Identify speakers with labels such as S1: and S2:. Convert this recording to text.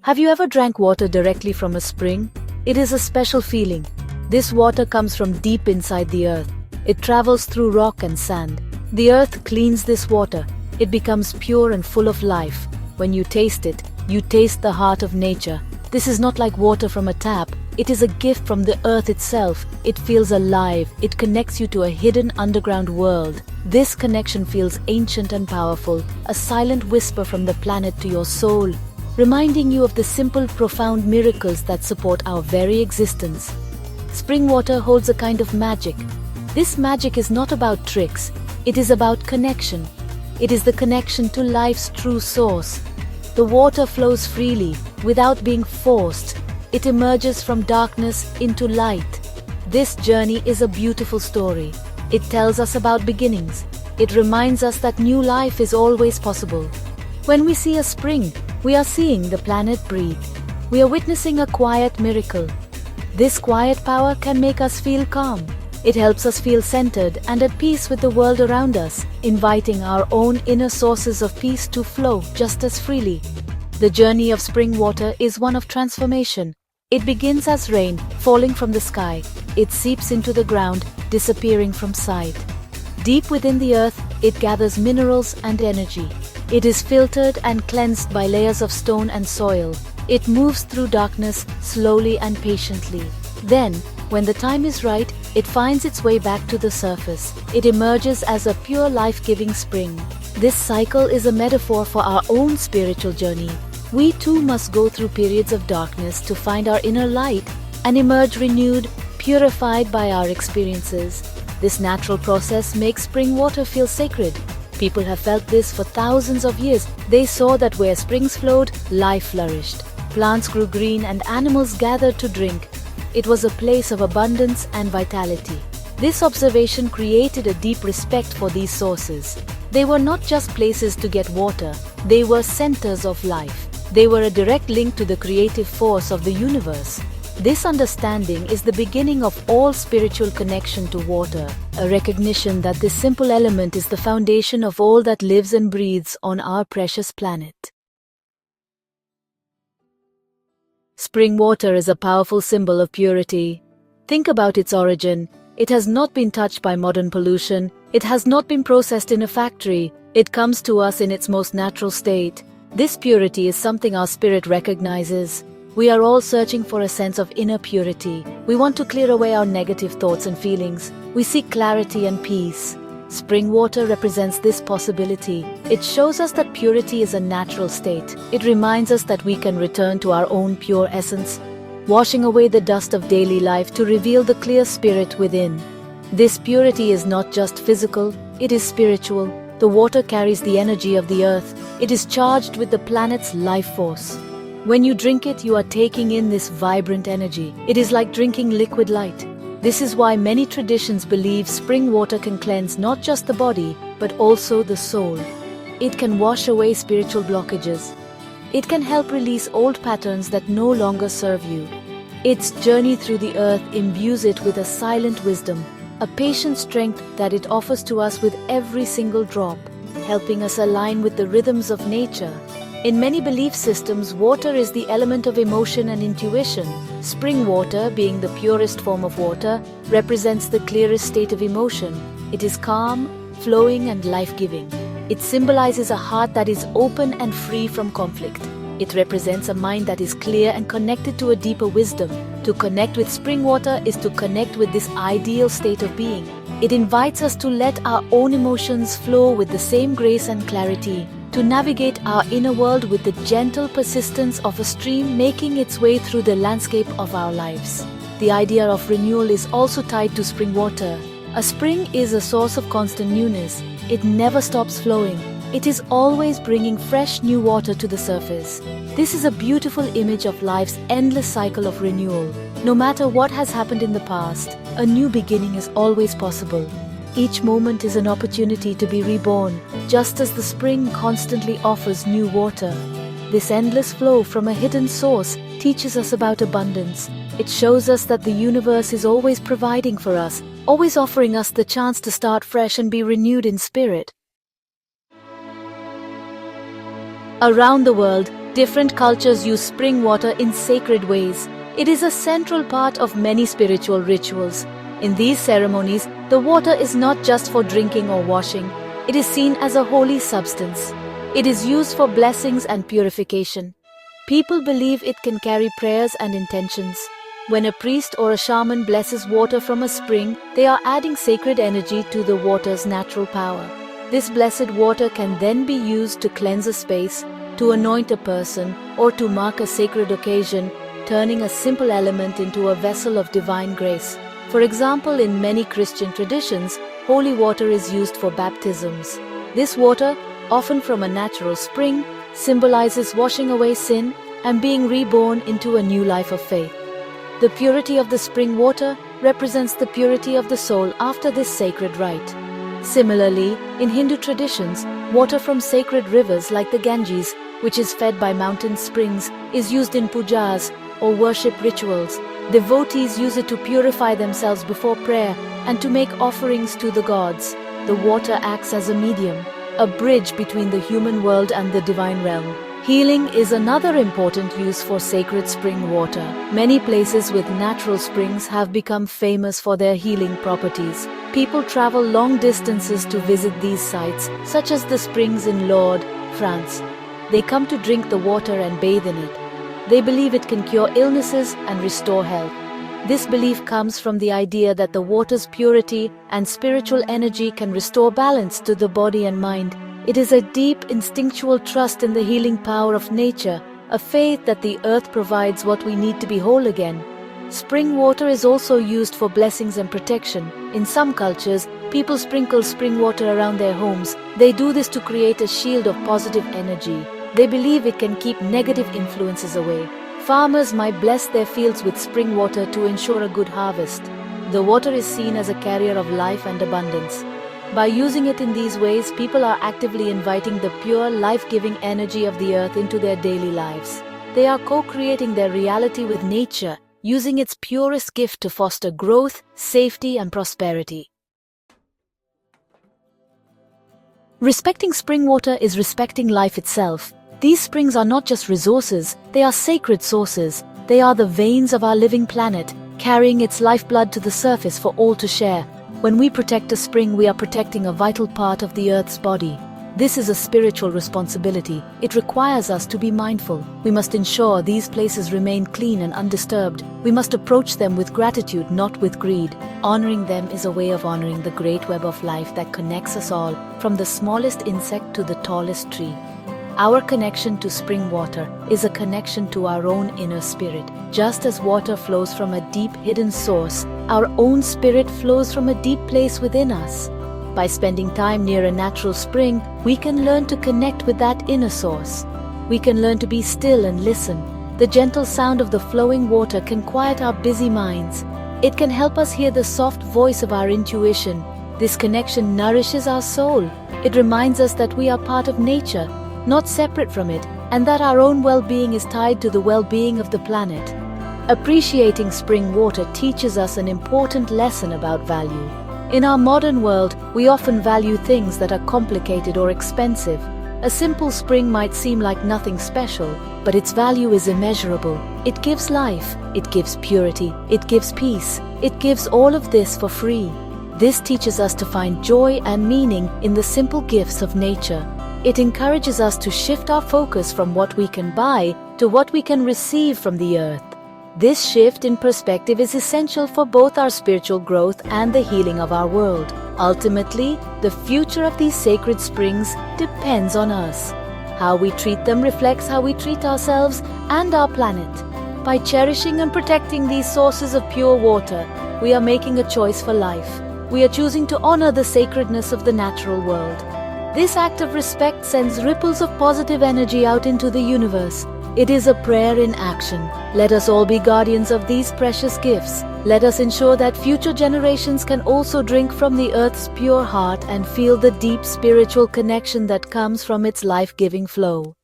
S1: Have you ever drank water directly from a spring? It is a special feeling. This water comes from deep inside the earth. It travels through rock and sand. The earth cleans this water. It becomes pure and full of life. When you taste it, you taste the heart of nature. This is not like water from a tap. It is a gift from the earth itself. It feels alive. It connects you to a hidden underground world. This connection feels ancient and powerful, a silent whisper from the planet to your soul, reminding you of the simple, profound miracles that support our very existence. Spring water holds a kind of magic. This magic is not about tricks. It is about connection. It is the connection to life's true source. The water flows freely, without being forced. It emerges from darkness into light. This journey is a beautiful story. It tells us about beginnings. It reminds us that new life is always possible. When we see a spring, we are seeing the planet breathe. We are witnessing a quiet miracle. This quiet power can make us feel calm. It helps us feel centered and at peace with the world around us, inviting our own inner sources of peace to flow just as freely. The journey of spring water is one of transformation. It begins as rain falling from the sky. It seeps into the ground, disappearing from sight. Deep within the earth, it gathers minerals and energy. It is filtered and cleansed by layers of stone and soil. It moves through darkness slowly and patiently. Then, when the time is right, it finds its way back to the surface. It emerges as a pure life-giving spring. This cycle is a metaphor for our own spiritual journey. We too must go through periods of darkness to find our inner light and emerge renewed, purified by our experiences. This natural process makes spring water feel sacred. People have felt this for thousands of years. They saw that where springs flowed, life flourished. Plants grew green and animals gathered to drink. It was a place of abundance and vitality. This observation created a deep respect for these sources. They were not just places to get water, they were centers of life. They were a direct link to the creative force of the universe. This understanding is the beginning of all spiritual connection to water, a recognition that this simple element is the foundation of all that lives and breathes on our precious planet. Spring water is a powerful symbol of purity. Think about its origin. It has not been touched by modern pollution. It has not been processed in a factory. It comes to us in its most natural state. This purity is something our spirit recognizes. We are all searching for a sense of inner purity. We want to clear away our negative thoughts and feelings. We seek clarity and peace. Spring water represents this possibility. It shows us that purity is a natural state. It reminds us that we can return to our own pure essence, washing away the dust of daily life to reveal the clear spirit within. This purity is not just physical, it is spiritual. The water carries the energy of the earth. It is charged with the planet's life force. When you drink it, you are taking in this vibrant energy. It is like drinking liquid light. This is why many traditions believe spring water can cleanse not just the body, but also the soul. It can wash away spiritual blockages. It can help release old patterns that no longer serve you. Its journey through the earth imbues it with a silent wisdom, a patient strength that it offers to us with every single drop, helping us align with the rhythms of nature. In many belief systems, water is the element of emotion and intuition. Spring water, being the purest form of water, represents the clearest state of emotion. It is calm, flowing, and life-giving. It symbolizes a heart that is open and free from conflict. It represents a mind that is clear and connected to a deeper wisdom. To connect with spring water is to connect with this ideal state of being. It invites us to let our own emotions flow with the same grace and clarity, to navigate our inner world with the gentle persistence of a stream making its way through the landscape of our lives. The idea of renewal is also tied to spring water. A spring is a source of constant newness. It never stops flowing. It is always bringing fresh new water to the surface. This is a beautiful image of life's endless cycle of renewal. No matter what has happened in the past, a new beginning is always possible. Each moment is an opportunity to be reborn, just as the spring constantly offers new water. This endless flow from a hidden source teaches us about abundance. It shows us that the universe is always providing for us, always offering us the chance to start fresh and be renewed in spirit. Around the world, Different cultures use spring water in sacred ways. It is a central part of many spiritual rituals. In these ceremonies, the water is not just for drinking or washing. It is seen as a holy substance. It is used for blessings and purification. People believe it can carry prayers and intentions. When a priest or a shaman blesses water from a spring, they are adding sacred energy to the water's natural power. This blessed water can then be used to cleanse a space, to anoint a person, or to mark a sacred occasion, turning a simple element into a vessel of divine grace. For example, in many Christian traditions, holy water is used for baptisms. This water, often from a natural spring, symbolizes washing away sin and being reborn into a new life of faith. The purity of the spring water represents the purity of the soul after this sacred rite. Similarly, in Hindu traditions, water from sacred rivers like the Ganges, which is fed by mountain springs, is used in pujas or worship rituals. Devotees use it to purify themselves before prayer and to make offerings to the gods. The water acts as a medium, a bridge between the human world and the divine realm. Healing is another important use for sacred spring water. Many places with natural springs have become famous for their healing properties. People travel long distances to visit these sites, such as the springs in Lourdes, France. They come to drink the water and bathe in it. They believe it can cure illnesses and restore health. This belief comes from the idea that the water's purity and spiritual energy can restore balance to the body and mind. It is a deep instinctual trust in the healing power of nature, a faith that the earth provides what we need to be whole again. Spring water is also used for blessings and protection. In some cultures, people sprinkle spring water around their homes. They do this to create a shield of positive energy. They believe it can keep negative influences away. Farmers might bless their fields with spring water to ensure a good harvest. The water is seen as a carrier of life and abundance. By using it in these ways, people are actively inviting the pure, life-giving energy of the earth into their daily lives. They are co-creating their reality with nature, using its purest gift to foster growth, safety, and prosperity. Respecting spring water is respecting life itself. These springs are not just resources, they are sacred sources. They are the veins of our living planet, carrying its lifeblood to the surface for all to share. When we protect a spring, we are protecting a vital part of the earth's body. This is a spiritual responsibility. It requires us to be mindful. We must ensure these places remain clean and undisturbed. We must approach them with gratitude, not with greed. Honoring them is a way of honoring the great web of life that connects us all, from the smallest insect to the tallest tree. Our connection to spring water is a connection to our own inner spirit. Just as water flows from a deep hidden source, our own spirit flows from a deep place within us. By spending time near a natural spring, we can learn to connect with that inner source. We can learn to be still and listen. The gentle sound of the flowing water can quiet our busy minds. It can help us hear the soft voice of our intuition. This connection nourishes our soul. It reminds us that we are part of nature, not separate from it, and that our own well-being is tied to the well-being of the planet. Appreciating spring water teaches us an important lesson about value. In our modern world, we often value things that are complicated or expensive. A simple spring might seem like nothing special, but its value is immeasurable. It gives life, it gives purity, it gives peace. It gives all of this for free. This teaches us to find joy and meaning in the simple gifts of nature. It encourages us to shift our focus from what we can buy to what we can receive from the earth. This shift in perspective is essential for both our spiritual growth and the healing of our world. Ultimately, the future of these sacred springs depends on us. How we treat them reflects how we treat ourselves and our planet. By cherishing and protecting these sources of pure water, we are making a choice for life. We are choosing to honor the sacredness of the natural world. This act of respect sends ripples of positive energy out into the universe. It is a prayer in action. Let us all be guardians of these precious gifts. Let us ensure that future generations can also drink from the earth's pure heart and feel the deep spiritual connection that comes from its life-giving flow.